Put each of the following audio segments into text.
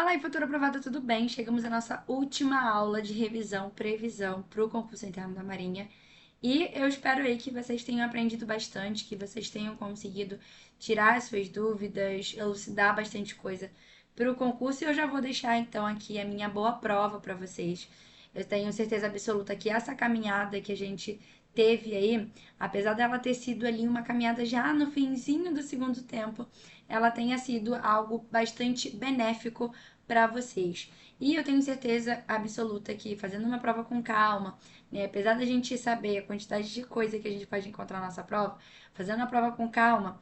Fala aí, futura aprovada, tudo bem? Chegamos à nossa última aula de revisão, previsão para o concurso interno da Marinha. E eu espero aí que vocês tenham aprendido bastante, que vocês tenham conseguido tirar as suas dúvidas, elucidar bastante coisa para o concurso. E eu já vou deixar então aqui a minha boa prova para vocês. Eu tenho certeza absoluta que essa caminhada que a gente teve aí, apesar dela ter sido ali uma caminhada já no finzinho do segundo tempo, ela tenha sido algo bastante benéfico para vocês. E eu tenho certeza absoluta que fazendo uma prova com calma, né, apesar da gente saber a quantidade de coisa que a gente pode encontrar na nossa prova, fazendo a prova com calma,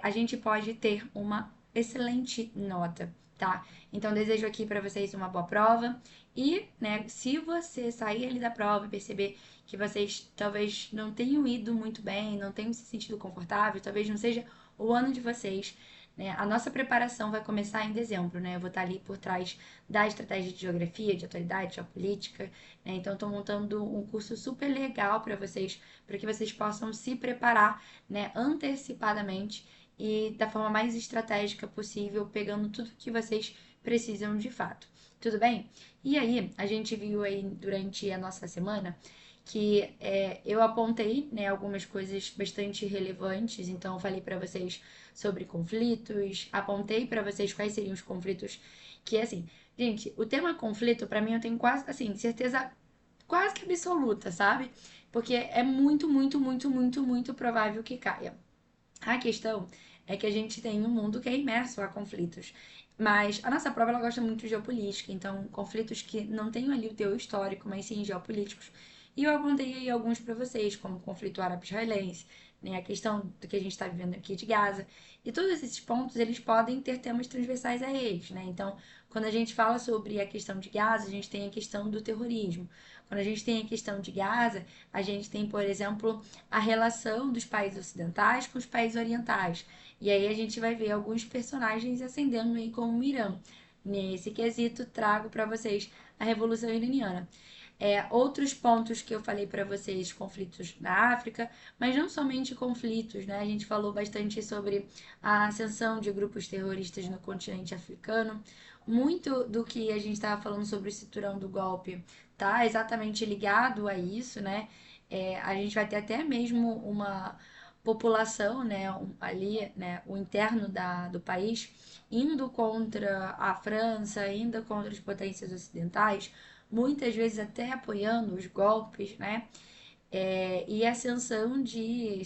a gente pode ter uma excelente nota, tá? Então desejo aqui para vocês uma boa prova e, né, se você sair ali da prova e perceber que vocês talvez não tenham ido muito bem, não tenham se sentido confortável, talvez não seja o ano de vocês, né? A nossa preparação vai começar em dezembro, né? Eu vou estar ali por trás da estratégia de geografia, de atualidade, de geopolítica, né? Então, estou montando um curso super legal para que vocês possam se preparar, né, antecipadamente e da forma mais estratégica possível, pegando tudo que vocês precisam de fato. Tudo bem? E aí, a gente viu aí durante a nossa semana que eu apontei, né, algumas coisas bastante relevantes. Então, eu falei para vocês sobre conflitos, apontei para vocês quais seriam os conflitos que, assim, gente, o tema conflito, para mim, eu tenho quase, assim, certeza quase que absoluta, sabe? Porque é muito, muito, muito, muito, muito provável que caia. A questão é que a gente tem um mundo que é imerso a conflitos. Mas a nossa prova ela gosta muito de geopolítica, então conflitos que não tenham ali o teu histórico, mas sim geopolíticos. E eu apontei aí alguns para vocês, como o conflito árabe-israelense, né, a questão do que a gente está vivendo aqui de Gaza. E todos esses pontos, eles podem ter temas transversais a eles, né? Então, quando a gente fala sobre a questão de Gaza, a gente tem a questão do terrorismo. Quando a gente tem a questão de Gaza, a gente tem, por exemplo, a relação dos países ocidentais com os países orientais. E aí a gente vai ver alguns personagens ascendendo aí como o Irã. Nesse quesito, trago para vocês a Revolução Iraniana. Outros pontos que eu falei para vocês, conflitos na África, mas não somente conflitos, né? A gente falou bastante sobre a ascensão de grupos terroristas no continente africano. Muito do que a gente estava falando sobre o cinturão do golpe tá exatamente ligado a isso, né? A gente vai ter até mesmo uma população, né, ali, né, o interno do país, indo contra a França, indo contra as potências ocidentais, muitas vezes até apoiando os golpes, né? E a ascensão de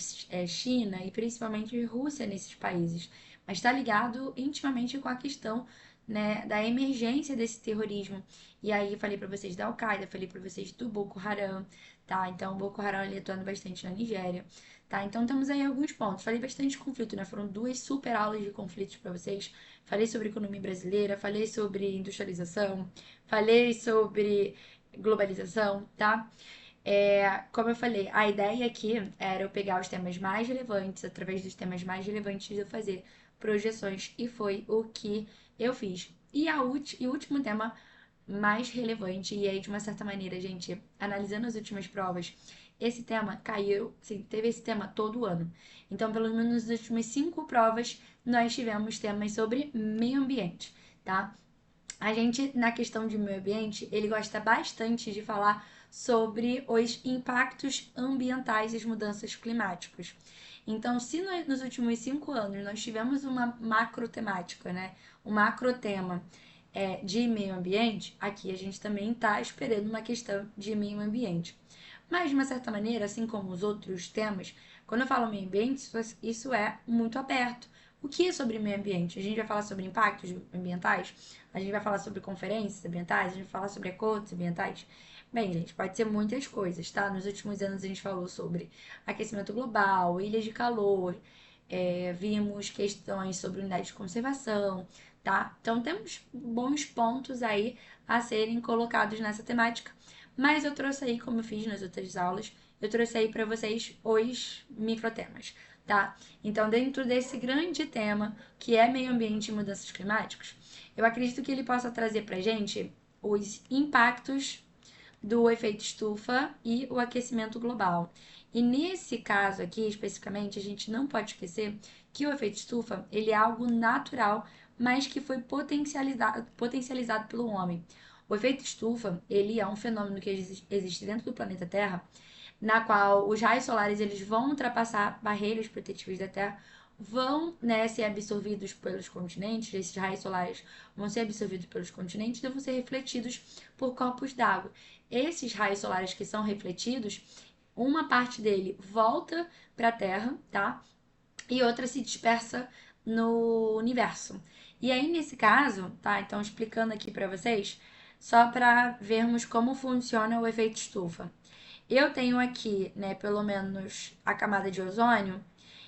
China e principalmente Rússia nesses países. Mas está ligado intimamente com a questão, né, da emergência desse terrorismo. E aí falei para vocês da Al-Qaeda, falei para vocês do Boko Haram, tá? Então, o Boko Haram ali atuando bastante na Nigéria, tá? Então, temos aí alguns pontos. Falei bastante de conflito, né? Foram duas super aulas de conflitos para vocês. Falei sobre economia brasileira, falei sobre industrialização, falei sobre globalização, tá? Como eu falei, a ideia aqui era eu pegar os temas mais relevantes, através dos temas mais relevantes eu fazer projeções, e foi o que eu fiz. E o último tema mais relevante, e aí de uma certa maneira, gente, analisando as últimas provas, esse tema caiu, sim, teve esse tema todo ano. Então, pelo menos nas últimas 5 provas, nós tivemos temas sobre meio ambiente, tá? A gente, na questão de meio ambiente, ele gosta bastante de falar sobre os impactos ambientais e as mudanças climáticas. Então, se nos últimos 5 anos nós tivemos uma macro temática, né, um macro tema de meio ambiente, aqui a gente também está esperando uma questão de meio ambiente. Mas, de uma certa maneira, assim como os outros temas, quando eu falo meio ambiente, isso é muito aberto. O que é sobre meio ambiente? A gente vai falar sobre impactos ambientais? A gente vai falar sobre conferências ambientais? A gente vai falar sobre acordos ambientais? Bem, gente, pode ser muitas coisas, tá? Nos últimos anos a gente falou sobre aquecimento global, ilhas de calor, vimos questões sobre unidade de conservação, tá? Então temos bons pontos aí a serem colocados nessa temática. Mas eu trouxe aí, como eu fiz nas outras aulas, eu trouxe aí para vocês os microtemas, tá? Então, dentro desse grande tema, que é meio ambiente e mudanças climáticas, eu acredito que ele possa trazer pra gente os impactos do efeito estufa e o aquecimento global. E nesse caso aqui, especificamente, a gente não pode esquecer que o efeito estufa, ele é algo natural, mas que foi potencializado pelo homem. O efeito estufa, ele é um fenômeno que existe dentro do planeta Terra, na qual os raios solares eles vão ultrapassar barreiras protetivas da Terra, vão, né, ser absorvidos pelos continentes, esses raios solares vão ser absorvidos pelos continentes e vão ser refletidos por corpos d'água. Esses raios solares que são refletidos, uma parte dele volta para a Terra, tá? E outra se dispersa no universo. E aí, nesse caso, tá? Então, explicando aqui para vocês, só para vermos como funciona o efeito estufa. Eu tenho aqui, né, pelo menos a camada de ozônio,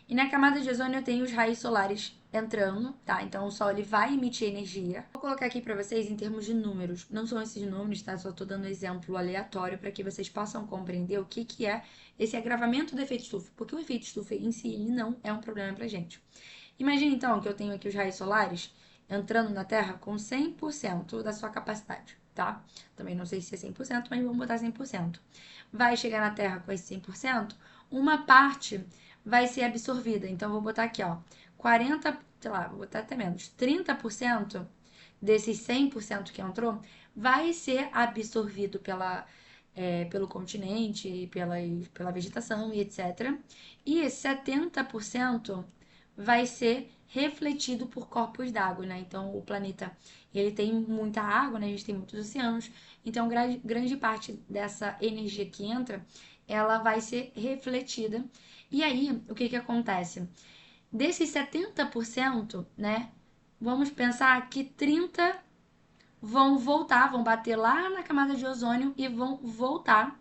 e na camada de ozônio eu tenho os raios solares entrando, tá? Então o sol ele vai emitir energia. Vou colocar aqui para vocês em termos de números. Não são esses números, tá? Só tô dando um exemplo aleatório para que vocês possam compreender o que é esse agravamento do efeito estufa, porque o efeito estufa em si ele não é um problema pra gente. Imagine então que eu tenho aqui os raios solares entrando na Terra com 100% da sua capacidade, tá? Também não sei se é 100%, mas vamos botar 100%. Vai chegar na Terra com esse 100%, uma parte vai ser absorvida. Então, vou botar aqui, ó, 40, sei lá, vou botar até menos, 30% desses 100% que entrou vai ser absorvido pelo continente, pela vegetação e etc. E esse 70% vai ser refletido por corpos d'água, né? Então, o planeta, ele tem muita água, né? A gente tem muitos oceanos. Então, grande parte dessa energia que entra, ela vai ser refletida. E aí, o que que acontece? Desses 70%, né? Vamos pensar que 30 vão voltar, vão bater lá na camada de ozônio e vão voltar.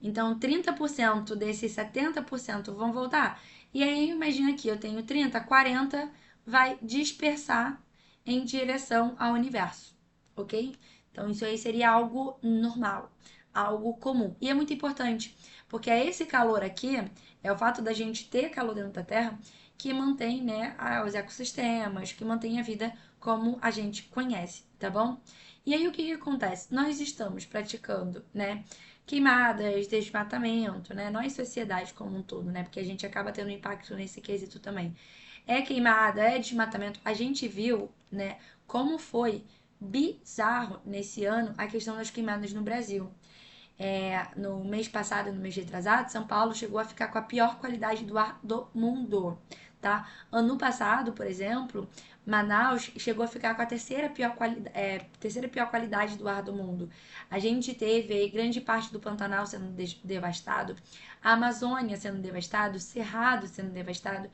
Então, 30% desses 70% vão voltar. E aí, imagina que eu tenho 30, 40 vai dispersar em direção ao universo, ok? Então, isso aí seria algo normal, algo comum. E é muito importante, porque é esse calor aqui, é o fato da gente ter calor dentro da Terra, que mantém, né, os ecossistemas, que mantém a vida como a gente conhece, tá bom? E aí, o que que acontece? Nós estamos praticando, né, queimadas, desmatamento, né? Nós, sociedade como um todo, né? Porque a gente acaba tendo impacto nesse quesito também. É queimada, é desmatamento. A gente viu, né, como foi bizarro nesse ano a questão das queimadas no Brasil. No mês passado, no mês retrasado, São Paulo chegou a ficar com a pior qualidade do ar do mundo, tá? Ano passado, por exemplo, Manaus chegou a ficar com a terceira pior qualidade do ar do mundo. A gente teve aí grande parte do Pantanal sendo devastado, a Amazônia sendo devastado, o Cerrado sendo devastado.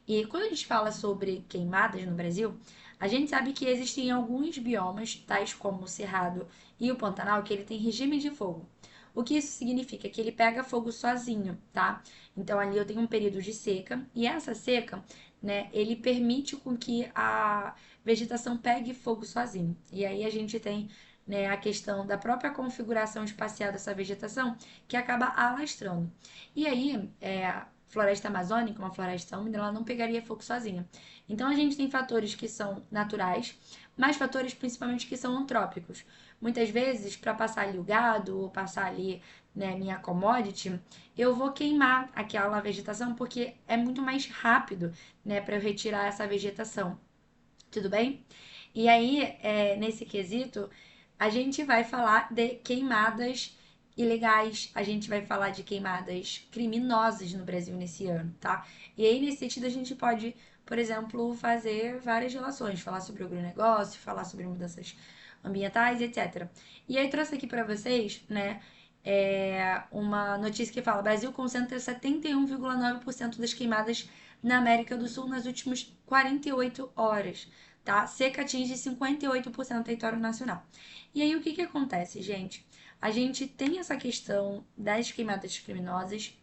E quando a gente fala sobre queimadas no Brasil, a gente sabe que existem alguns biomas, tais como o Cerrado e o Pantanal, que ele tem regime de fogo. O que isso significa? Que ele pega fogo sozinho, tá? Então ali eu tenho um período de seca e essa seca, né, ele permite com que a vegetação pegue fogo sozinho. E aí a gente tem, né, a questão da própria configuração espacial dessa vegetação que acaba alastrando. E aí, floresta amazônica, uma floresta úmida, ela não pegaria fogo sozinha. Então a gente tem fatores que são naturais, mas fatores principalmente que são antrópicos. Muitas vezes, para passar ali o gado ou passar ali, né, minha commodity, eu vou queimar aquela vegetação porque é muito mais rápido, né, para eu retirar essa vegetação. Tudo bem? E aí, nesse quesito, a gente vai falar de queimadas ilegais, a gente vai falar de queimadas criminosas no Brasil nesse ano, tá? E aí, nesse sentido, a gente pode, por exemplo, fazer várias relações, falar sobre o agronegócio, falar sobre mudanças ambientais, etc. E aí, trouxe aqui para vocês, né, uma notícia que fala: Brasil concentra 71,9% das queimadas na América do Sul nas últimas 48 horas, tá? Seca atinge 58% do território nacional. E aí o que que acontece, gente? A gente tem essa questão das queimadas criminosas,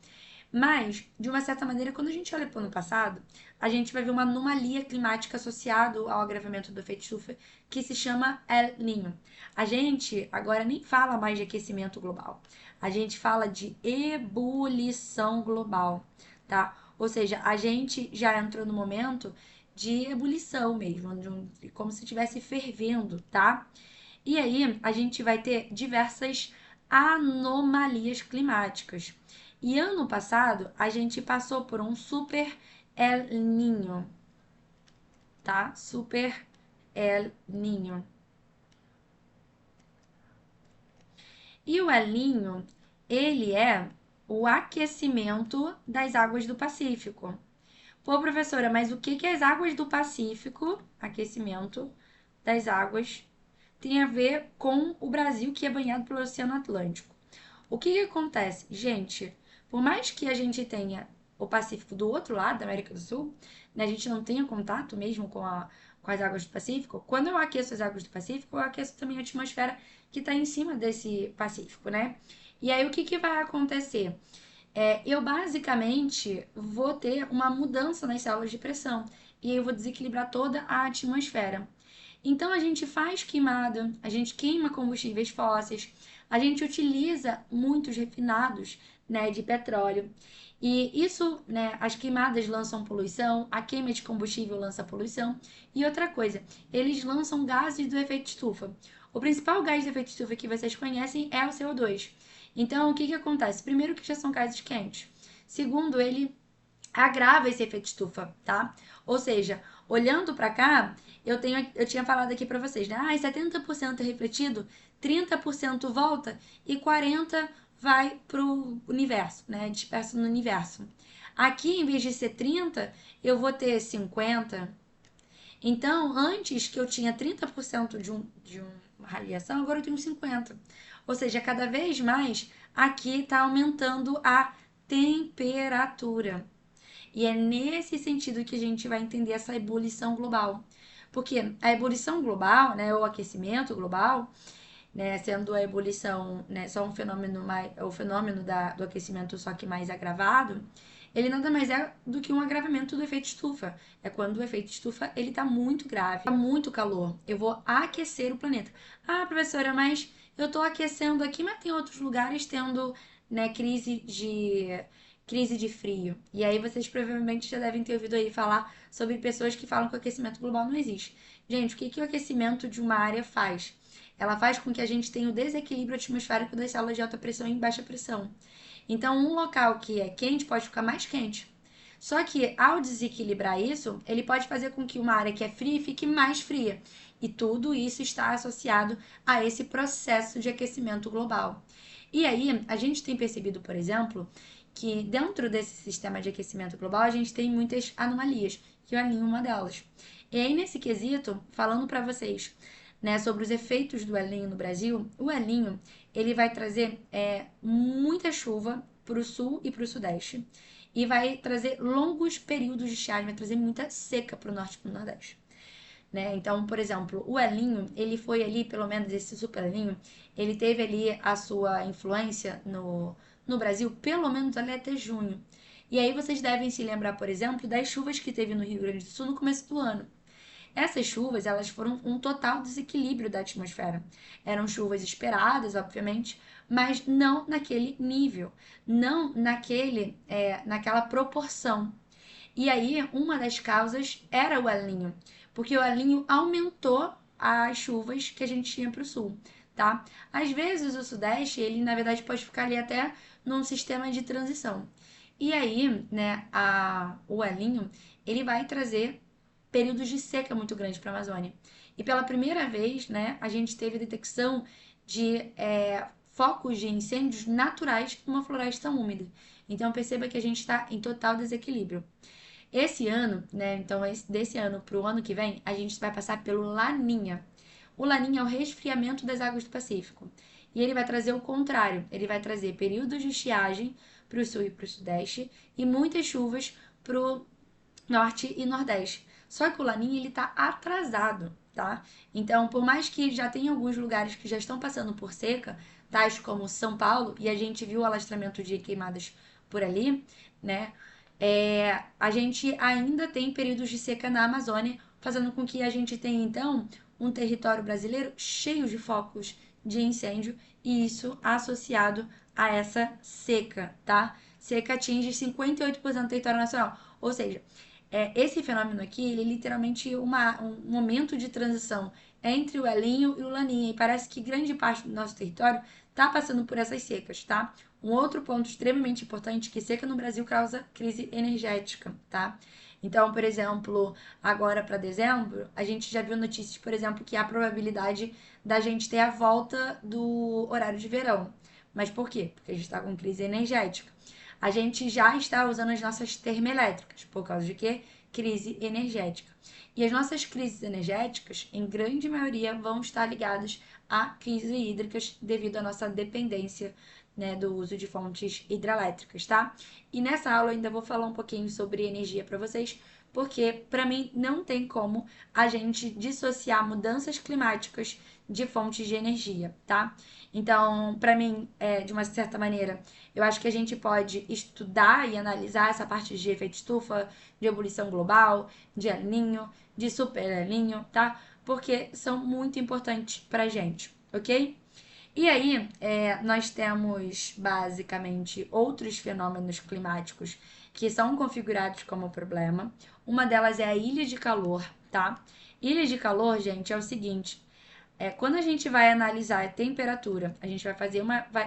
mas, de uma certa maneira, quando a gente olha para o ano passado, a gente vai ver uma anomalia climática associada ao agravamento do efeito estufa, que se chama El Niño. A gente agora nem fala mais de aquecimento global, a gente fala de ebulição global, tá? Ou seja, a gente já entrou no momento de ebulição mesmo, como se estivesse fervendo, tá? E aí a gente vai ter diversas anomalias climáticas. E ano passado a gente passou por um super El Niño. tá? Super El Niño. E o El Niño, ele é o aquecimento das águas do Pacífico. Pô, professora, mas o que as águas do Pacífico, aquecimento das águas, tem a ver com o Brasil que é banhado pelo Oceano Atlântico? O que acontece? Gente, por mais que a gente tenha o Pacífico do outro lado da América do Sul, né, a gente não tenha contato mesmo com as águas do Pacífico, quando eu aqueço as águas do Pacífico, eu aqueço também a atmosfera que está em cima desse Pacífico, né? E aí o que vai acontecer? Eu basicamente vou ter uma mudança nas células de pressão e aí eu vou desequilibrar toda a atmosfera. Então a gente faz queimada, a gente queima combustíveis fósseis, a gente utiliza muitos refinados, né, de petróleo. E isso, né, as queimadas lançam poluição, a queima de combustível lança poluição. E outra coisa, eles lançam gases do efeito estufa. O principal gás do efeito estufa que vocês conhecem é o CO2. Então, o que acontece? Primeiro que já são gases quentes. Segundo, ele agrava esse efeito estufa, tá? Ou seja, olhando para cá, eu tinha falado aqui para vocês, né? 70% é refletido, 30% volta e 40 vai pro universo, né? Disperso no universo. Aqui, em vez de ser 30, eu vou ter 50. Então, antes que eu tinha 30% de uma radiação, agora eu tenho 50. Ou seja, cada vez mais aqui está aumentando a temperatura. E é nesse sentido que a gente vai entender essa ebulição global. Porque a ebulição global, né, ou aquecimento global, né, sendo a ebulição, né, só um fenômeno mais, o fenômeno do aquecimento só que mais agravado, ele nada mais é do que um agravamento do efeito estufa. É quando o efeito estufa ele tá muito grave, tá muito calor. Eu vou aquecer o planeta. Ah, professora, mas eu tô aquecendo aqui, mas tem outros lugares tendo, né, crise de frio. E aí vocês provavelmente já devem ter ouvido aí falar sobre pessoas que falam que o aquecimento global não existe. Gente, o que o aquecimento de uma área faz? Ela faz com que a gente tenha o desequilíbrio atmosférico das células de alta pressão e baixa pressão. Então, um local que é quente pode ficar mais quente. Só que ao desequilibrar isso, ele pode fazer com que uma área que é fria fique mais fria. E tudo isso está associado a esse processo de aquecimento global. E aí, a gente tem percebido, por exemplo, que dentro desse sistema de aquecimento global a gente tem muitas anomalias, que eu alinho uma delas. E aí, nesse quesito, falando para vocês, né, sobre os efeitos do El Niño no Brasil, o El Niño ele vai trazer muita chuva para o sul e para o sudeste e vai trazer longos períodos de estiagem, vai trazer muita seca para o norte e para o nordeste. Né? Então, por exemplo, o El Niño, ele foi ali, pelo menos esse Super El Niño, ele teve ali a sua influência no Brasil, pelo menos ali até junho. E aí vocês devem se lembrar, por exemplo, das chuvas que teve no Rio Grande do Sul no começo do ano. Essas chuvas, elas foram um total desequilíbrio da atmosfera. Eram chuvas esperadas, obviamente, mas não naquele nível, não naquela proporção. E aí, uma das causas era o El Niño, porque o El Niño aumentou as chuvas que a gente tinha para o sul, tá? Às vezes o sudeste, ele na verdade pode ficar ali até num sistema de transição. E aí, né, o El Niño, ele vai trazer períodos de seca muito grandes para a Amazônia. E pela primeira vez, né, a gente teve a detecção de focos de incêndios naturais numa floresta úmida. Então perceba que a gente está em total desequilíbrio. Esse ano, né, então desse ano para o ano que vem, a gente vai passar pelo Laninha. O Laninha é o resfriamento das águas do Pacífico. E ele vai trazer o contrário, ele vai trazer períodos de estiagem para o sul e para o sudeste e muitas chuvas para o norte e nordeste. Só que o Laninha ele está atrasado, tá? Então, por mais que já tenha alguns lugares que já estão passando por seca, tais como São Paulo, e a gente viu o alastramento de queimadas por ali, né? A gente ainda tem períodos de seca na Amazônia, fazendo com que a gente tenha, então, um território brasileiro cheio de focos de incêndio, e isso associado a essa seca, tá? Seca atinge 58% do território nacional. Ou seja, esse fenômeno aqui, ele é literalmente um momento de transição entre o El Niño e o Laninha. E parece que grande parte do nosso território está passando por essas secas, tá? Um outro ponto extremamente importante é que seca no Brasil causa crise energética, tá? Então, por exemplo, agora para dezembro, a gente já viu notícias, por exemplo, que há probabilidade da gente ter a volta do horário de verão. Mas por quê? Porque a gente está com crise energética. A gente já está usando as nossas termoelétricas. Por causa de quê? Crise energética. E as nossas crises energéticas, em grande maioria, vão estar ligadas a crises hídricas devido à nossa dependência, né, do uso de fontes hidrelétricas, tá? E nessa aula eu ainda vou falar um pouquinho sobre energia para vocês, porque para mim não tem como a gente dissociar mudanças climáticas de fontes de energia, tá? Então, para mim, de uma certa maneira, eu acho que a gente pode estudar e analisar essa parte de efeito estufa, de ebulição global, de El Niño, de super El Niño, tá? Porque são muito importantes pra gente, ok? E aí, nós temos basicamente outros fenômenos climáticos que são configurados como problema. Uma delas é a ilha de calor, tá? Ilha de calor, gente, é o seguinte: quando a gente vai analisar a temperatura, a gente vai fazer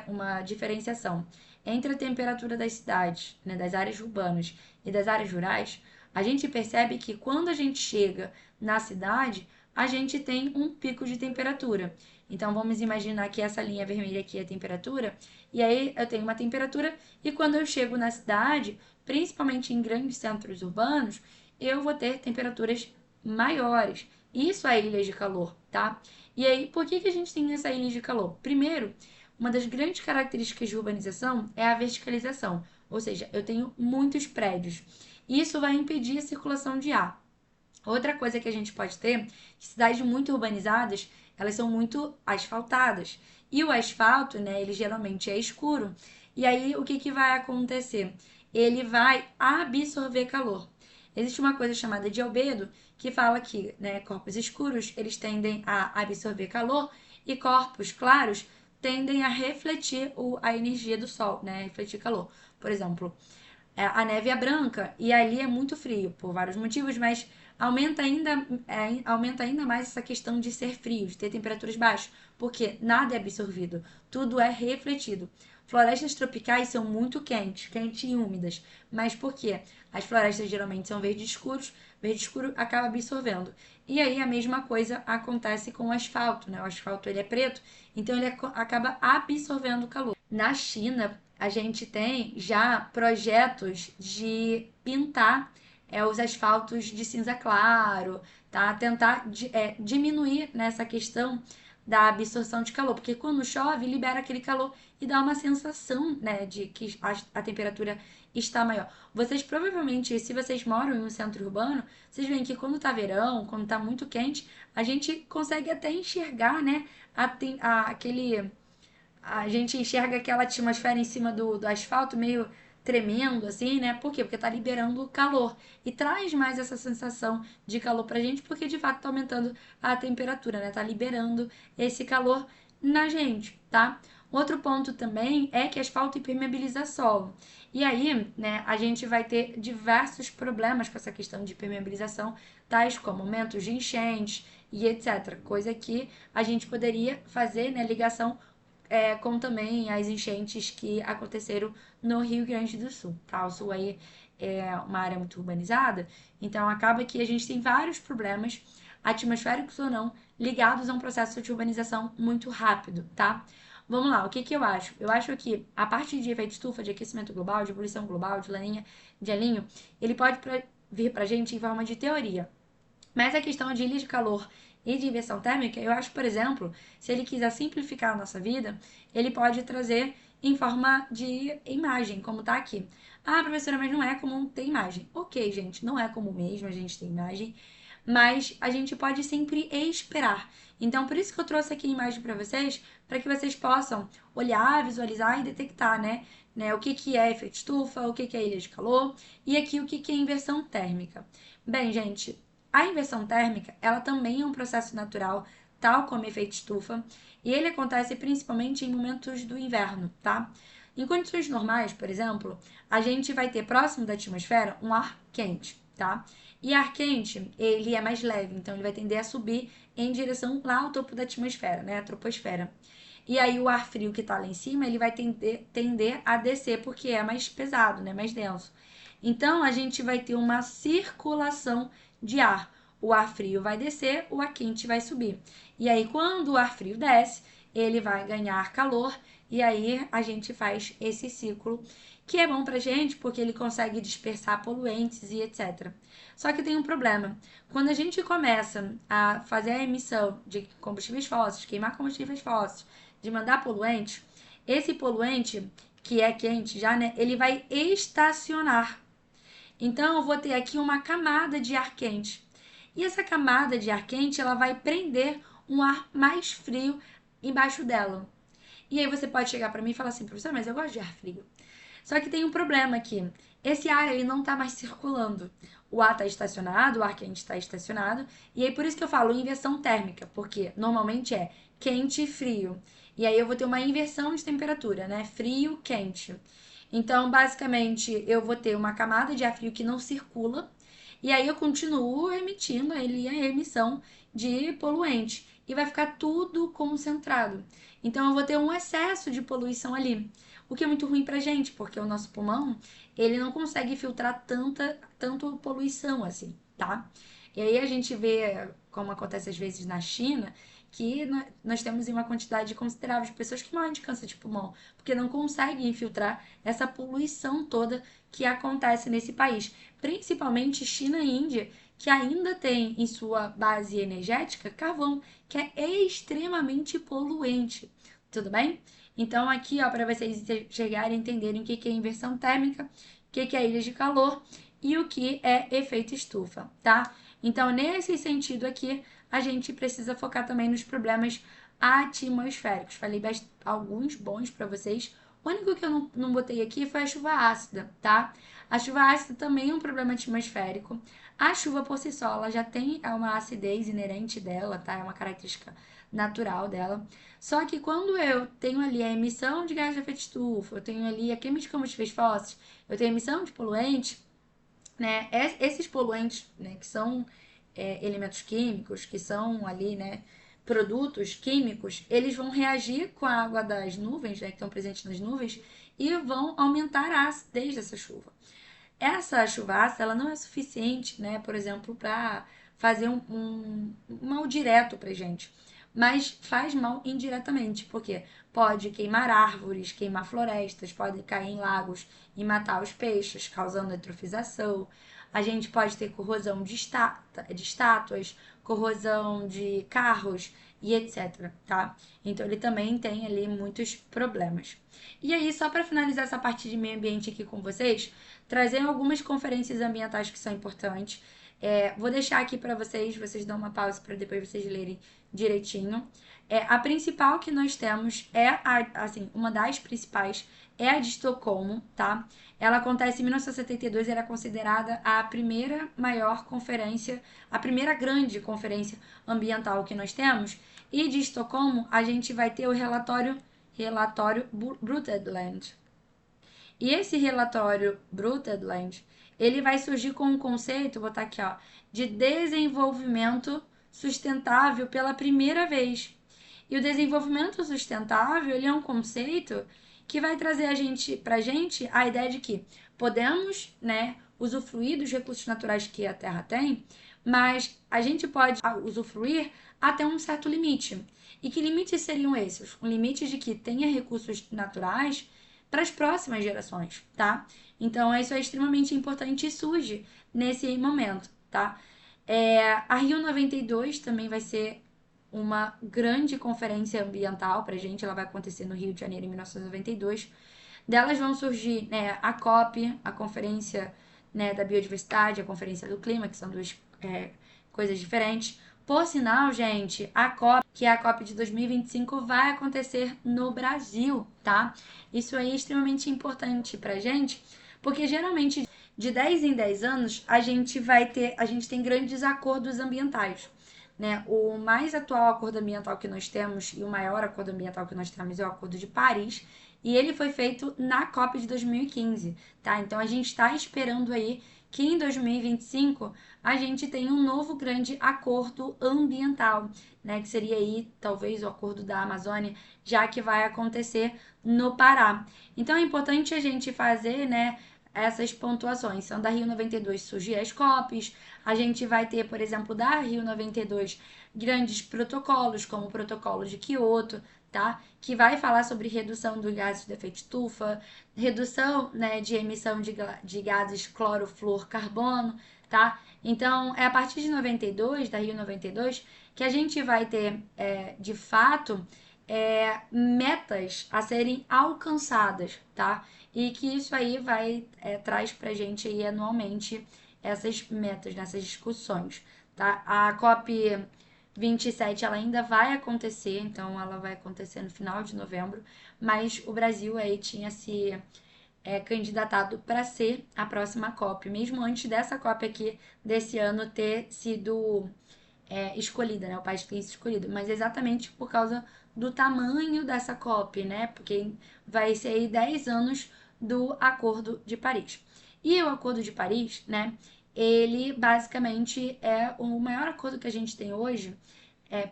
uma diferenciação entre a temperatura das cidades, né, das áreas urbanas e das áreas rurais. A gente percebe que quando a gente chega na cidade, a gente tem um pico de temperatura. Então vamos imaginar que essa linha vermelha aqui é a temperatura, e aí eu tenho uma temperatura, e quando eu chego na cidade, principalmente em grandes centros urbanos, eu vou ter temperaturas maiores. Isso é ilha de calor, tá? E aí, por que a gente tem essa ilha de calor? Primeiro, uma das grandes características de urbanização é a verticalização, ou seja, eu tenho muitos prédios. Isso vai impedir a circulação de ar. Outra coisa que a gente pode ter, cidades muito urbanizadas, elas são muito asfaltadas. E o asfalto, né, ele geralmente é escuro. E aí, o que vai acontecer? Ele vai absorver calor. Existe uma coisa chamada de albedo, que fala que, né, corpos escuros, eles tendem a absorver calor e corpos claros tendem a refletir a energia do sol, né, refletir calor. Por exemplo, a neve é branca e ali é muito frio, por vários motivos, mas aumenta ainda mais essa questão de ser frio, de ter temperaturas baixas, porque nada é absorvido, tudo é refletido. Florestas tropicais são muito quentes e úmidas, mas por quê? As florestas geralmente são verde escuro acaba absorvendo. E aí a mesma coisa acontece com o asfalto, né? O asfalto ele é preto, então ele acaba absorvendo o calor. Na China, a gente tem já projetos de pintar os asfaltos de cinza claro, tá? Tentar diminuir nessa questão da absorção de calor, porque quando chove, libera aquele calor e dá uma sensação, né, de que a temperatura está maior. Vocês provavelmente, se vocês moram em um centro urbano, vocês veem que quando tá verão, quando tá muito quente, a gente consegue até enxergar, né, aquele a gente enxerga aquela atmosfera em cima do asfalto meio tremendo, assim, né? Por quê? Porque tá liberando calor. E traz mais essa sensação de calor pra gente, porque de fato tá aumentando a temperatura, né? Tá liberando esse calor na gente, tá? Outro ponto também é que asfalto impermeabiliza solo. E aí, né, a gente vai ter diversos problemas com essa questão de impermeabilização, tais como aumentos de enchentes e etc. Coisa que a gente poderia fazer, né, ligação como também as enchentes que aconteceram no Rio Grande do Sul, tá? O Sul aí é uma área muito urbanizada, então acaba que a gente tem vários problemas, atmosféricos ou não, ligados a um processo de urbanização muito rápido, tá? Vamos lá, o que eu acho? Eu acho que a parte de efeito estufa, de aquecimento global, de ebulição global, de laninha, de alinho, ele pode vir pra gente em forma de teoria. Mas a questão de ilhas de calor e de inversão térmica, eu acho, por exemplo, se ele quiser simplificar a nossa vida, ele pode trazer em forma de imagem, como tá aqui. Ah, professora, mas não é comum ter imagem. Ok, gente, não é comum mesmo a gente ter imagem, mas a gente pode sempre esperar. Então, por isso que eu trouxe aqui a imagem para vocês, para que vocês possam olhar, visualizar e detectar, né, o que é efeito estufa, o que é ilha de calor e aqui o que é inversão térmica. Bem, gente, a inversão térmica, ela também é um processo natural, tal como efeito estufa, e ele acontece principalmente em momentos do inverno, tá? Em condições normais, por exemplo, a gente vai ter próximo da atmosfera um ar quente, tá? E ar quente, ele é mais leve, então ele vai tender a subir em direção lá ao topo da atmosfera, né? A troposfera. E aí o ar frio que tá lá em cima, ele vai tender a descer porque é mais pesado, né? Mais denso. Então, a gente vai ter uma circulação de ar. O ar frio vai descer, o ar quente vai subir. E aí, quando o ar frio desce, ele vai ganhar calor e aí a gente faz esse ciclo que é bom pra gente porque ele consegue dispersar poluentes e etc. Só que tem um problema. Quando a gente começa a fazer a emissão de combustíveis fósseis, queimar combustíveis fósseis, de mandar poluentes, esse poluente, que é quente já, né, ele vai estacionar. Então eu vou ter aqui uma camada de ar quente. E essa camada de ar quente, ela vai prender um ar mais frio embaixo dela. E aí você pode chegar para mim e falar assim, professor, mas eu gosto de ar frio. Só que tem um problema aqui. Esse ar ele não está mais circulando. O ar está estacionado, o ar quente está estacionado. E aí por isso que eu falo inversão térmica, porque normalmente é quente e frio. E aí eu vou ter uma inversão de temperatura, né? Frio, quente. Então, basicamente, eu vou ter uma camada de ar frio que não circula. E aí eu continuo emitindo ali a emissão de poluente. E vai ficar tudo concentrado. Então eu vou ter um excesso de poluição ali. O que é muito ruim pra gente, porque o nosso pulmão, ele não consegue filtrar tanto poluição assim, tá? E aí a gente vê, como acontece às vezes na China, que nós temos uma quantidade considerável de pessoas que morrem de câncer de pulmão, porque não conseguem filtrar essa poluição toda que acontece nesse país. Principalmente China e Índia, que ainda tem em sua base energética carvão, que é extremamente poluente. Tudo bem? Então, aqui, ó, para vocês chegarem a entenderem o que é inversão térmica, o que é ilha de calor e o que é efeito estufa, tá? Então, nesse sentido aqui, a gente precisa focar também nos problemas atmosféricos. Falei alguns bons para vocês. O único que eu não botei aqui foi a chuva ácida, tá? A chuva ácida também é um problema atmosférico. A chuva por si só, ela já tem uma acidez inerente dela, tá? É uma característica natural dela. Só que quando eu tenho ali a emissão de gás de efeito estufa, eu tenho ali a queima de combustíveis fósseis, eu tenho a emissão de poluentes, né? Esses poluentes, né, que são elementos químicos, que são ali, né, produtos químicos, eles vão reagir com a água das nuvens, né, que estão presentes nas nuvens, e vão aumentar a acidez dessa chuva. Essa chuva ácida, ela não é suficiente, né, por exemplo, para fazer um mal direto pra gente, mas faz mal indiretamente, porque pode queimar árvores, queimar florestas, pode cair em lagos e matar os peixes, causando eutrofização. A gente pode ter corrosão de estátuas, corrosão de carros e etc, tá? Então ele também tem ali muitos problemas. E aí, só para finalizar essa parte de meio ambiente aqui com vocês, trazer algumas conferências ambientais que são importantes. Vou deixar aqui para vocês dão uma pausa para depois vocês lerem direitinho. A principal que nós temos assim, uma das principais é a de Estocolmo, tá? Ela acontece em 1972 e era considerada a primeira maior conferência, a primeira grande conferência ambiental que nós temos. E de Estocolmo a gente vai ter o relatório Brundtland. E esse relatório Brundtland, ele vai surgir com um conceito, vou botar aqui, ó, de desenvolvimento sustentável pela primeira vez. E o desenvolvimento sustentável, ele é um conceito que vai trazer pra gente a ideia de que podemos, né, usufruir dos recursos naturais que a Terra tem, mas a gente pode usufruir até um certo limite. E que limites seriam esses? Um limite de que tenha recursos naturais para as próximas gerações, tá? Então, isso é extremamente importante e surge nesse momento, tá? A Rio 92 também vai ser uma grande conferência ambiental pra gente, ela vai acontecer no Rio de Janeiro em 1992. Delas vão surgir, né, a COP, a Conferência, né, da Biodiversidade, a Conferência do Clima, que são duas coisas diferentes. Por sinal, gente, a COP, que é a COP de 2025, vai acontecer no Brasil, tá? Isso aí é extremamente importante pra gente, porque geralmente de 10 em 10 anos a gente tem grandes acordos ambientais, né? O mais atual acordo ambiental que nós temos e o maior acordo ambiental que nós temos é o Acordo de Paris, e ele foi feito na COP de 2015, tá? Então a gente está esperando aí que em 2025 a gente tenha um novo grande acordo ambiental, né? Que seria aí talvez o acordo da Amazônia, já que vai acontecer no Pará. Então é importante a gente fazer, né, essas pontuações. São da Rio 92 surgem as COPs, a gente vai ter, por exemplo, da Rio 92 grandes protocolos, como o protocolo de Kyoto, tá? Que vai falar sobre redução dos gases de efeito estufa, redução, né, de emissão de gases clorofluorcarbono, tá? Então, é a partir de 92, da Rio 92, que a gente vai ter, de fato, metas a serem alcançadas, tá? E que isso aí traz pra gente aí anualmente essas metas, nessas discussões, tá? A COP 27 ela ainda vai acontecer, então ela vai acontecer no final de novembro, mas o Brasil aí tinha se candidatado para ser a próxima COP, mesmo antes dessa COP aqui desse ano ter sido escolhida, né? O país que tem sido escolhido, mas exatamente por causa do tamanho dessa COP, né? Porque vai ser aí 10 anos do Acordo de Paris. E o Acordo de Paris, né? Ele basicamente é o maior acordo que a gente tem hoje.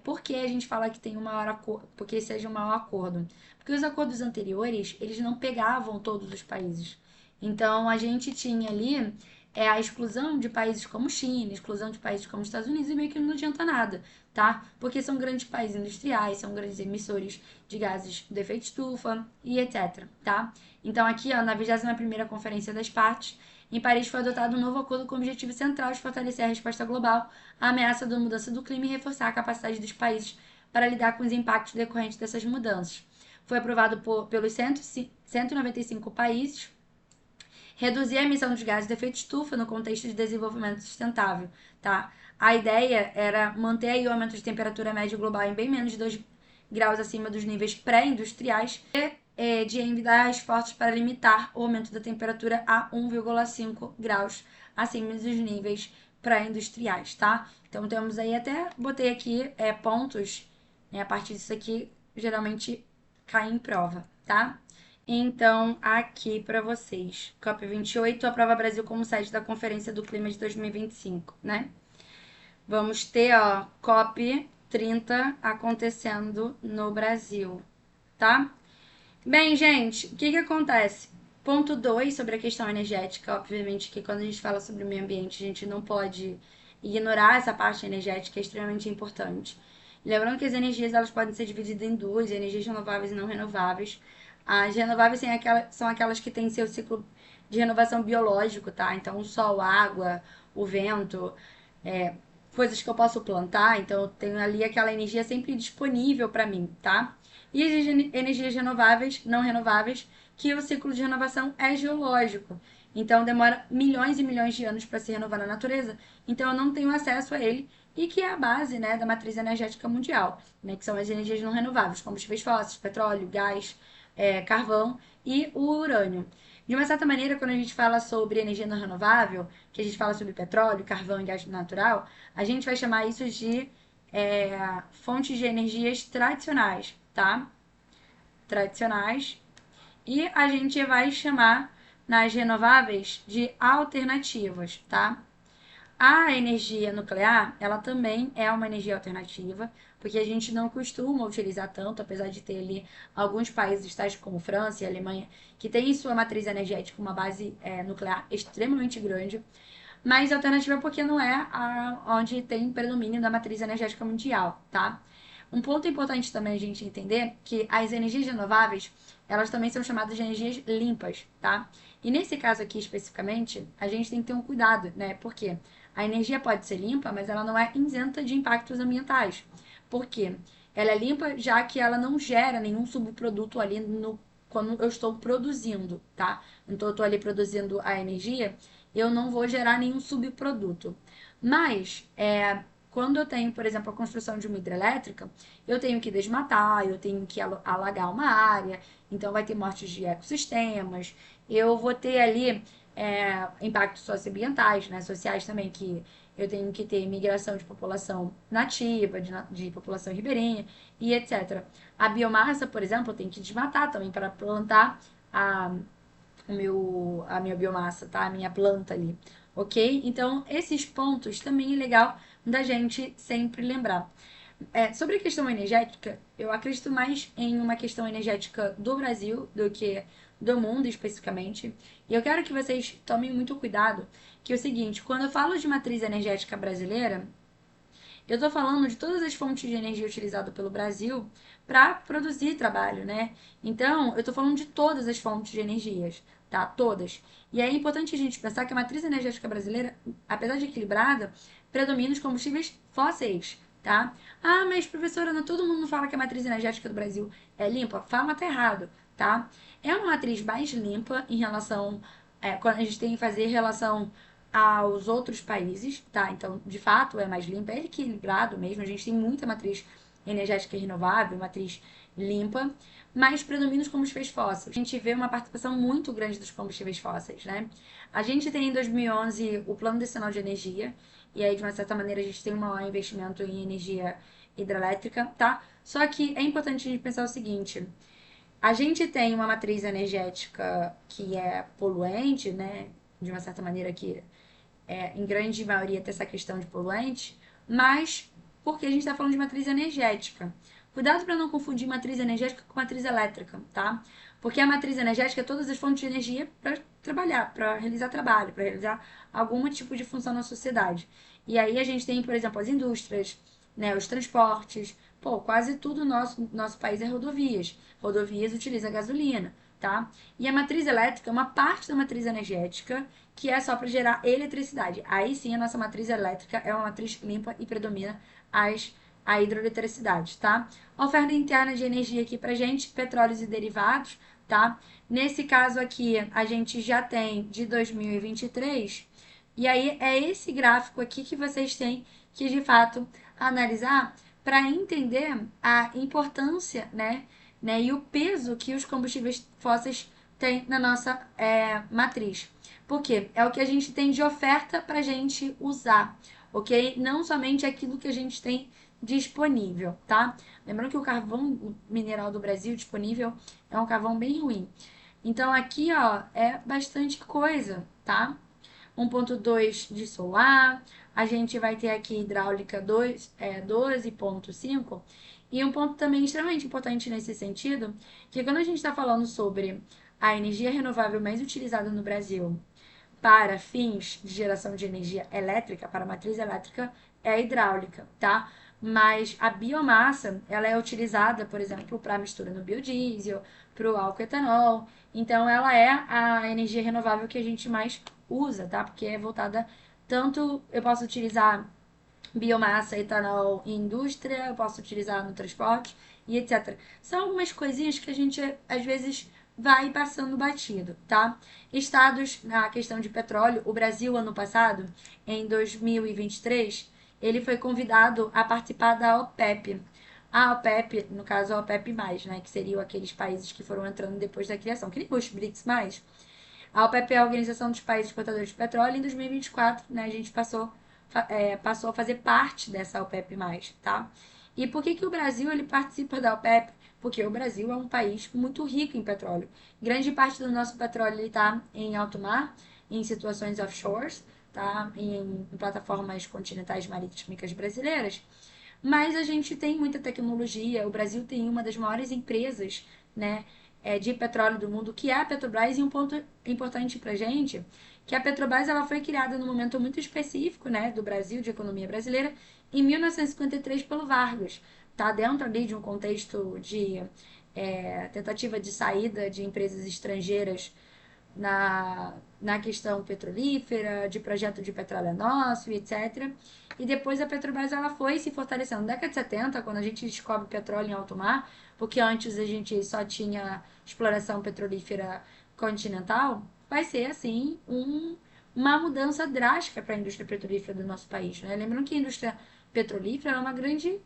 Por que a gente fala que tem o maior acordo, porque seja o maior acordo? Porque os acordos anteriores, eles não pegavam todos os países. Então, a gente tinha ali a exclusão de países como China, exclusão de países como Estados Unidos, e meio que não adianta nada, tá? Porque são grandes países industriais, são grandes emissores de gases de efeito estufa e etc, tá? Então, aqui, ó, na 21ª Conferência das Partes, em Paris foi adotado um novo acordo com o objetivo central de fortalecer a resposta global à ameaça da mudança do clima e reforçar a capacidade dos países para lidar com os impactos decorrentes dessas mudanças. Foi aprovado pelos 195 países, reduzir a emissão de gases de efeito estufa no contexto de desenvolvimento sustentável, tá? A ideia era manter aí o aumento de temperatura média global em bem menos de 2 graus acima dos níveis pré-industriais e de envidar esforços para limitar o aumento da temperatura a 1,5 graus acima dos níveis pré-industriais, tá? Então temos aí até botei aqui pontos, né? A partir disso aqui geralmente cai em prova, tá? Então, aqui para vocês, COP28 aprova Brasil como sede da Conferência do Clima de 2025, né? Vamos ter, ó, COP30 acontecendo no Brasil, tá? Bem, gente, o que que acontece? Ponto 2 sobre a questão energética, obviamente que quando a gente fala sobre o meio ambiente, a gente não pode ignorar essa parte energética, é extremamente importante. Lembrando que as energias elas podem ser divididas em duas, energias renováveis e não renováveis. As renováveis são aquelas que têm seu ciclo de renovação biológico, tá? Então, o sol, a água, o vento, é, coisas que eu posso plantar, então eu tenho ali aquela energia sempre disponível para mim, tá? E as energias renováveis, não renováveis, que o ciclo de renovação é geológico. Então demora milhões e milhões de anos para se renovar na natureza, então eu não tenho acesso a ele e que é a base, né, da matriz energética mundial, né, que são as energias não renováveis, combustíveis fósseis, petróleo, gás, carvão e o urânio. De uma certa maneira, quando a gente fala sobre energia não renovável, que a gente fala sobre petróleo, carvão e gás natural, a gente vai chamar isso de fontes de energias tradicionais, tá? Tradicionais. E a gente vai chamar nas renováveis de alternativas, tá? A energia nuclear, ela também é uma energia alternativa, porque a gente não costuma utilizar tanto, apesar de ter ali alguns países, tais como França e Alemanha, que têm em sua matriz energética uma base nuclear extremamente grande. Mas alternativa porque não é onde tem predomínio da matriz energética mundial, tá? Um ponto importante também a gente entender que as energias renováveis, elas também são chamadas de energias limpas, tá? E nesse caso aqui especificamente, a gente tem que ter um cuidado, né? Porque a energia pode ser limpa, mas ela não é isenta de impactos ambientais. Por quê? Ela é limpa já que ela não gera nenhum subproduto ali quando eu estou produzindo, tá? Então eu estou ali produzindo a energia, eu não vou gerar nenhum subproduto. Mas, quando eu tenho, por exemplo, a construção de uma hidrelétrica, eu tenho que desmatar, eu tenho que alagar uma área, então vai ter mortes de ecossistemas, eu vou ter ali impactos socioambientais, né, sociais também, que eu tenho que ter migração de população nativa, de população ribeirinha e etc. A biomassa, por exemplo, eu tenho que desmatar também para plantar a, a minha biomassa, tá? A minha planta ali, ok? Então, esses pontos também é legal da gente sempre lembrar. Sobre a questão energética, eu acredito mais em uma questão energética do Brasil do que do mundo especificamente. E eu quero que vocês tomem muito cuidado, que é o seguinte, quando eu falo de matriz energética brasileira, eu estou falando de todas as fontes de energia utilizadas pelo Brasil para produzir trabalho, né? Então, eu estou falando de todas as fontes de energias, tá? Todas. E é importante a gente pensar que a matriz energética brasileira, apesar de equilibrada, predomina os combustíveis fósseis, tá? Ah, mas professora, não todo mundo fala que a matriz energética do Brasil é limpa? Fala até errado, tá? É uma matriz mais limpa em relação quando a gente tem que fazer relação aos outros países, tá? Então, de fato, é mais limpo, é equilibrado mesmo. A gente tem muita matriz energética renovável, matriz limpa, mas predomina os combustíveis fósseis. A gente vê uma participação muito grande dos combustíveis fósseis, né? A gente tem em 2011 o Plano Nacional de Energia, e aí, de uma certa maneira, a gente tem um maior investimento em energia hidrelétrica, tá? Só que é importante a gente pensar o seguinte: a gente tem uma matriz energética que é poluente, né? De uma certa maneira que em grande maioria tem essa questão de poluentes, mas porque a gente está falando de matriz energética. Cuidado para não confundir matriz energética com matriz elétrica, tá? Porque a matriz energética é todas as fontes de energia para trabalhar, para realizar trabalho, para realizar algum tipo de função na sociedade. E aí a gente tem, por exemplo, as indústrias, né, os transportes. Pô, quase tudo nosso país é rodovias. Rodovias utiliza gasolina, tá? E a matriz elétrica é uma parte da matriz energética que é só para gerar eletricidade. Aí sim a nossa matriz elétrica é uma matriz limpa e predomina a hidroeletricidade, tá? Oferta interna de energia aqui pra gente, petróleos e derivados, tá? Nesse caso aqui, a gente já tem de 2023, e aí é esse gráfico aqui que vocês têm que de fato analisar para entender a importância, né, e o peso que os combustíveis fósseis têm na nossa matriz. Porque é o que a gente tem de oferta para a gente usar, ok? Não somente aquilo que a gente tem disponível, tá? Lembrando que o carvão mineral do Brasil disponível é um carvão bem ruim. Então aqui, ó, é bastante coisa, tá? 1.2 de solar, a gente vai ter aqui hidráulica 12.5 e um ponto também extremamente importante nesse sentido, que quando a gente está falando sobre a energia renovável mais utilizada no Brasil para fins de geração de energia elétrica, para matriz elétrica, é a hidráulica, tá? Mas a biomassa, ela é utilizada, por exemplo, para mistura no biodiesel, para o álcool etanol. Então, ela é a energia renovável que a gente mais usa, tá? Porque é voltada tanto eu posso utilizar biomassa, etanol em indústria, eu posso utilizar no transporte e etc. São algumas coisinhas que a gente às vezes vai passando batido, tá? Estados na questão de petróleo, o Brasil ano passado, em 2023, ele foi convidado a participar da OPEP. A OPEP, no caso a OPEP+, né, que seriam aqueles países que foram entrando depois da criação, que nem os BRICS+. A OPEP é a Organização dos Países Exportadores de Petróleo. Em 2024, né, a gente passou a fazer parte dessa OPEP+, tá? E por que o Brasil ele participa da OPEP? Porque o Brasil é um país muito rico em petróleo. Grande parte do nosso petróleo está em alto mar, em situações offshores, tá? Em plataformas continentais marítimas brasileiras. Mas a gente tem muita tecnologia. O Brasil tem uma das maiores empresas, né, de petróleo do mundo, que é a Petrobras. E um ponto importante para gente, que a Petrobras ela foi criada num momento muito específico, né, do Brasil, de economia brasileira, em 1953 pelo Vargas. Tá dentro ali de um contexto de tentativa de saída de empresas estrangeiras na questão petrolífera, de projeto de petróleo nosso e etc. E depois a Petrobras ela foi se fortalecendo. Na década de 70, quando a gente descobre petróleo em alto mar, porque antes a gente só tinha exploração petrolífera continental, vai ser assim uma mudança drástica para a indústria petrolífera do nosso país. Né? Lembrando que a indústria petrolífera é uma grande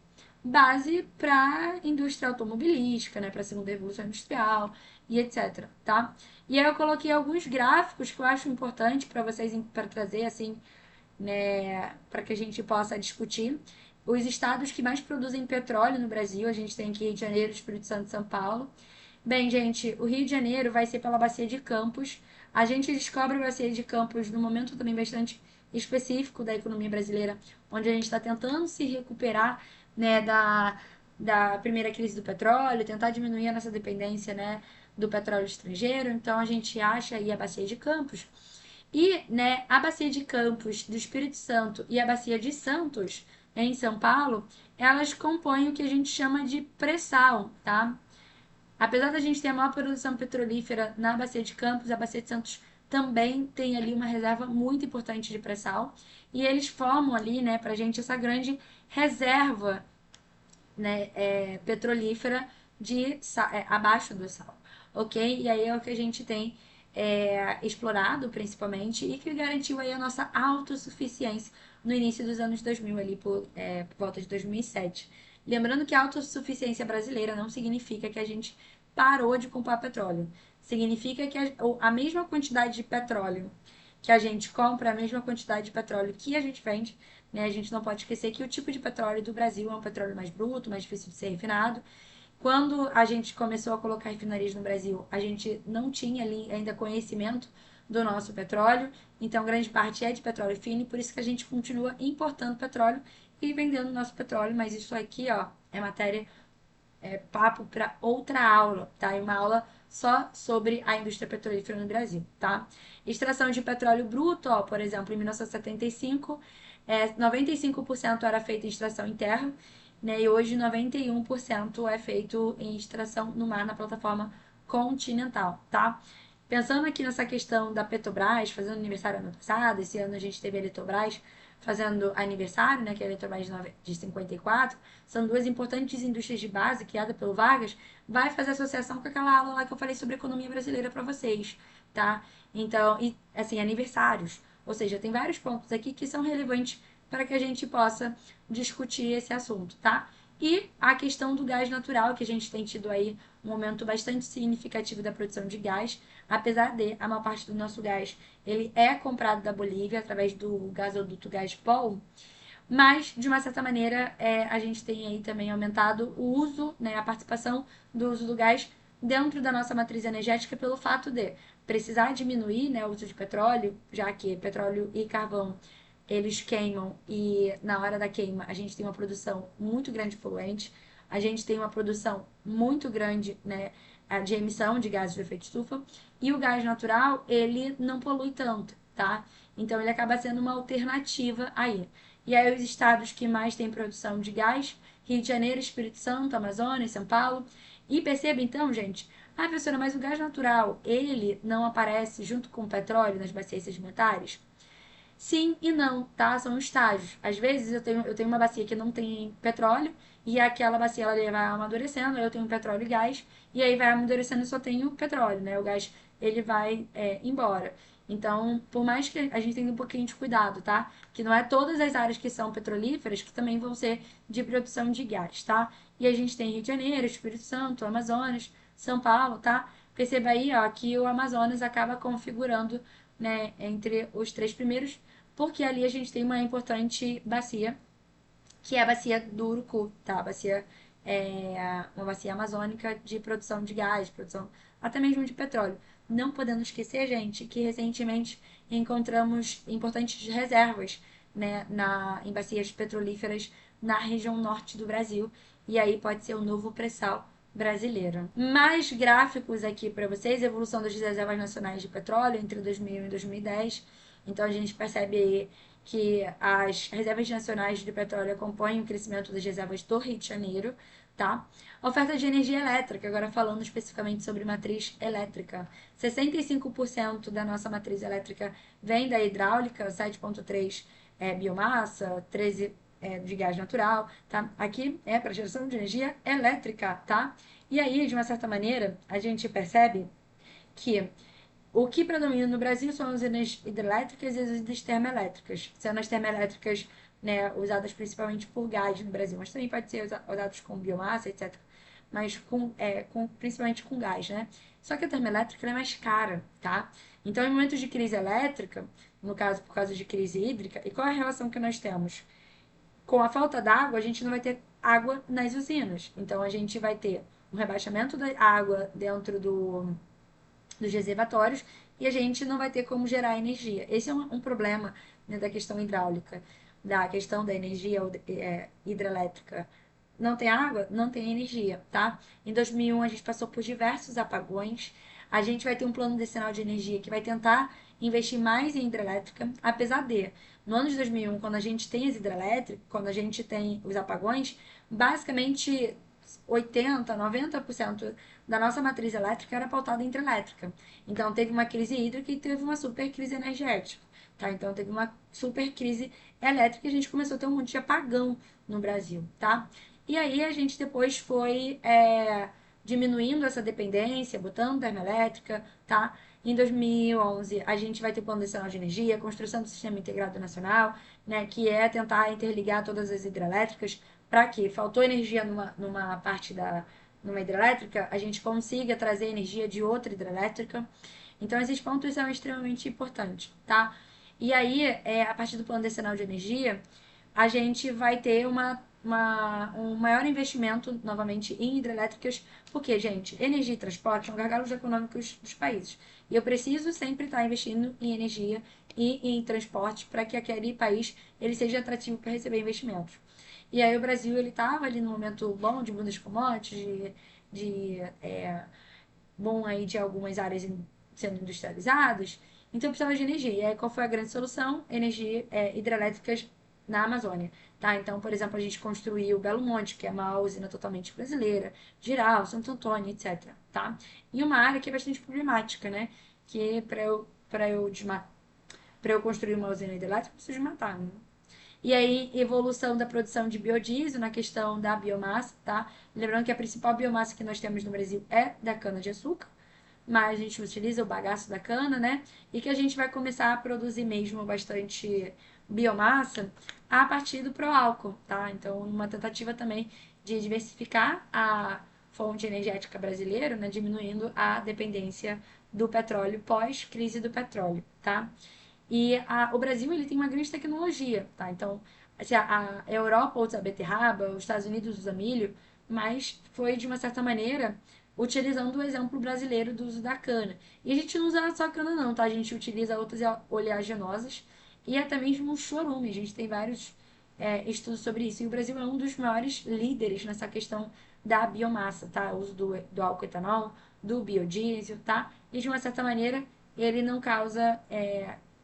base para a indústria automobilística, né, para a segunda revolução industrial e etc, tá? E aí eu coloquei alguns gráficos que eu acho importante para vocês para trazer assim, né, para que a gente possa discutir. Os estados que mais produzem petróleo no Brasil, a gente tem aqui Rio de Janeiro, Espírito Santo e São Paulo. Bem, gente, o Rio de Janeiro vai ser pela Bacia de Campos. A gente descobre a Bacia de Campos num momento também bastante específico da economia brasileira, onde a gente está tentando se recuperar né, da primeira crise do petróleo, tentar diminuir a nossa dependência, né, do petróleo estrangeiro. Então a gente acha aí a bacia de Campos. E, né, a bacia de Campos do Espírito Santo e a bacia de Santos, em São Paulo, elas compõem o que a gente chama de pré-sal, tá? Apesar da gente ter a maior produção petrolífera na bacia de Campos, a bacia de Santos também tem ali uma reserva muito importante de pré-sal. E eles formam ali, né, pra gente essa grande reserva, né, petrolífera de abaixo do sal, ok? E aí é o que a gente tem explorado principalmente e que garantiu aí a nossa autossuficiência no início dos anos 2000, ali por volta de 2007. Lembrando que a autossuficiência brasileira não significa que a gente parou de comprar petróleo. Significa que a mesma quantidade de petróleo que a gente compra, a mesma quantidade de petróleo que a gente vende, né? A gente não pode esquecer que o tipo de petróleo do Brasil é um petróleo mais bruto, mais difícil de ser refinado. Quando a gente começou a colocar refinarias no Brasil, a gente não tinha ali ainda conhecimento do nosso petróleo, então grande parte é de petróleo fino, e por isso que a gente continua importando petróleo e vendendo nosso petróleo, mas isso aqui, ó, é matéria, papo para outra aula, tá? E uma aula só sobre a indústria petrolífera no Brasil, tá? Extração de petróleo bruto, ó, por exemplo, em 1975, 95% era feita em extração em terra, né? E hoje 91% é feito em extração no mar, na plataforma continental, tá? Pensando aqui nessa questão da Petrobras, fazendo aniversário ano passado, esse ano a gente teve a Eletrobras fazendo aniversário, né, que é a Eletrobras de 54, são duas importantes indústrias de base criada pelo Vargas, vai fazer associação com aquela aula lá que eu falei sobre economia brasileira para vocês, tá? Então, e, assim, aniversários. Ou seja, tem vários pontos aqui que são relevantes para que a gente possa discutir esse assunto, tá? E a questão do gás natural, que a gente tem tido aí um aumento bastante significativo da produção de gás, apesar de a maior parte do nosso gás ele é comprado da Bolívia através do gasoduto Gazprom, mas de uma certa maneira a gente tem aí também aumentado o uso, né, a participação do uso do gás dentro da nossa matriz energética pelo fato de precisar diminuir, né, o uso de petróleo, já que petróleo e carvão eles queimam e na hora da queima a gente tem uma produção muito grande de poluentes, a gente tem uma produção muito grande, né, de emissão de gases de efeito estufa, e o gás natural ele não polui tanto, tá? Então ele acaba sendo uma alternativa aí. E aí os estados que mais têm produção de gás, Rio de Janeiro, Espírito Santo, Amazonas, São Paulo. E perceba então, gente, professora, mas o gás natural, ele não aparece junto com o petróleo nas bacias sedimentares? Sim e não, tá? São estágios. Às vezes eu tenho uma bacia que não tem petróleo, e aquela bacia ela vai amadurecendo, aí eu tenho petróleo e gás, e aí vai amadurecendo e só tenho petróleo, né? O gás ele vai embora. Então, por mais que a gente tenha um pouquinho de cuidado, tá? Que não é todas as áreas que são petrolíferas que também vão ser de produção de gás, tá? E a gente tem Rio de Janeiro, Espírito Santo, Amazonas, São Paulo, tá? Perceba aí, ó, que o Amazonas acaba configurando, né, entre os três primeiros, porque ali a gente tem uma importante bacia, que é a bacia do Urucu, tá? A bacia uma bacia amazônica de produção de gás, produção até mesmo de petróleo. Não podendo esquecer, gente, que recentemente encontramos importantes reservas, né, em bacias petrolíferas na região norte do Brasil, e aí pode ser o novo pré-sal brasileiro. Mais gráficos aqui para vocês, evolução das reservas nacionais de petróleo entre 2000 e 2010. Então a gente percebe aí que as reservas nacionais de petróleo acompanham o crescimento das reservas do Rio de Janeiro, tá? Oferta de energia elétrica, agora falando especificamente sobre matriz elétrica. 65% da nossa matriz elétrica vem da hidráulica, 7,3% biomassa, 13% de gás natural, tá? Aqui é para geração de energia elétrica, tá? E aí, de uma certa maneira, a gente percebe que o que predomina no Brasil são as energias hidrelétricas e as termoelétricas, sendo as termoelétricas, né, usadas principalmente por gás no Brasil, mas também pode ser usadas com biomassa, etc. Mas principalmente com gás, né? Só que a termoelétrica é mais cara, tá? Então, em momentos de crise elétrica, no caso por causa de crise hídrica, e qual é a relação que nós temos? Com a falta d'água, a gente não vai ter água nas usinas. Então, a gente vai ter um rebaixamento da água dentro dos reservatórios e a gente não vai ter como gerar energia. Esse é um problema, né, da questão hidráulica, da questão da energia hidrelétrica não tem água, não tem energia, tá? Em 2001 a gente passou por diversos apagões. A gente vai ter um plano decenal de energia que vai tentar investir mais em hidrelétrica, apesar de, no ano de 2001, quando a gente tem as hidrelétricas, quando a gente tem os apagões, basicamente 80, 90% da nossa matriz elétrica era pautada em hidrelétrica. Então teve uma crise hídrica e teve uma super crise energética. Tá? Então teve uma super crise elétrica e a gente começou a ter um monte de apagão no Brasil, tá? E aí a gente depois foi diminuindo essa dependência, botando termoelétrica, tá? Em 2011 a gente vai ter o Plano Nacional de Energia, construção do Sistema Integrado Nacional, né, que é tentar interligar todas as hidrelétricas para que faltou energia numa parte numa hidrelétrica, a gente consiga trazer energia de outra hidrelétrica. Então esses pontos são extremamente importantes, tá? E aí, a partir do Plano Nacional de Energia, a gente vai ter um maior investimento, novamente, em hidrelétricas, porque, gente, energia e transporte são gargalos econômicos dos países. E eu preciso sempre estar investindo em energia e em transporte para que aquele país ele seja atrativo para receber investimentos. E aí o Brasil ele estava ali no momento bom de muitas commodities, bom aí de algumas áreas sendo industrializadas, então precisava de energia. E aí qual foi a grande solução? Energia hidrelétricas na Amazônia. Tá? Então, por exemplo, a gente construiu Belo Monte, que é uma usina totalmente brasileira, Giral, Santo Antônio, etc. Tá? E uma área que é bastante problemática, né? Que para eu construir uma usina hidrelétrica, eu preciso de matar, né? E aí, evolução da produção de biodiesel na questão da biomassa, tá? Lembrando que a principal biomassa que nós temos no Brasil é da cana-de-açúcar, mas a gente utiliza o bagaço da cana, né? E que a gente vai começar a produzir mesmo bastante biomassa a partir do proálcool, tá? Então, uma tentativa também de diversificar a fonte energética brasileira, né? Diminuindo a dependência do petróleo pós-crise do petróleo, tá? E o Brasil ele tem uma grande tecnologia, tá? Então, assim, a Europa usa a beterraba, os Estados Unidos usa milho, mas foi de uma certa maneira utilizando o exemplo brasileiro do uso da cana. E a gente não usa só cana não, tá? A gente utiliza outras oleaginosas e até mesmo o chorume. A gente tem vários estudos sobre isso. E o Brasil é um dos maiores líderes nessa questão da biomassa, tá? O uso do álcool etanol, do biodiesel, tá? E de uma certa maneira ele não causa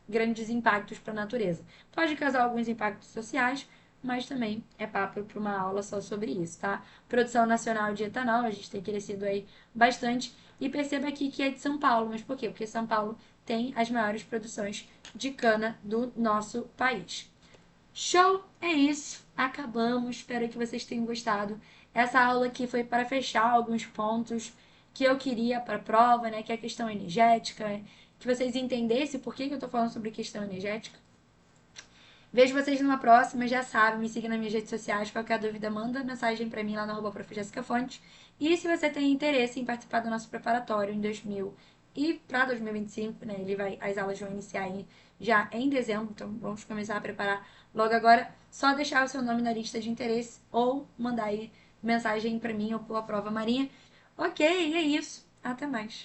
grandes impactos para a natureza. Pode causar alguns impactos sociais, mas também é papo para uma aula só sobre isso, tá? Produção nacional de etanol, a gente tem crescido aí bastante. E perceba aqui que é de São Paulo, mas por quê? Porque São Paulo tem as maiores produções de cana do nosso país. Show! É isso. Acabamos. Espero que vocês tenham gostado. Essa aula aqui foi para fechar alguns pontos que eu queria para a prova, né? Que é a questão energética, que vocês entendessem por que eu estou falando sobre questão energética. Vejo vocês numa próxima, já sabem, me siga nas minhas redes sociais. Qualquer dúvida, manda mensagem para mim lá no @profjessicafontes. E se você tem interesse em participar do nosso preparatório em 2000 e para 2025, né? As aulas vão iniciar já em dezembro, então vamos começar a preparar logo agora. Só deixar o seu nome na lista de interesse ou mandar aí mensagem para mim ou pela prova Marinha. Ok, é isso. Até mais.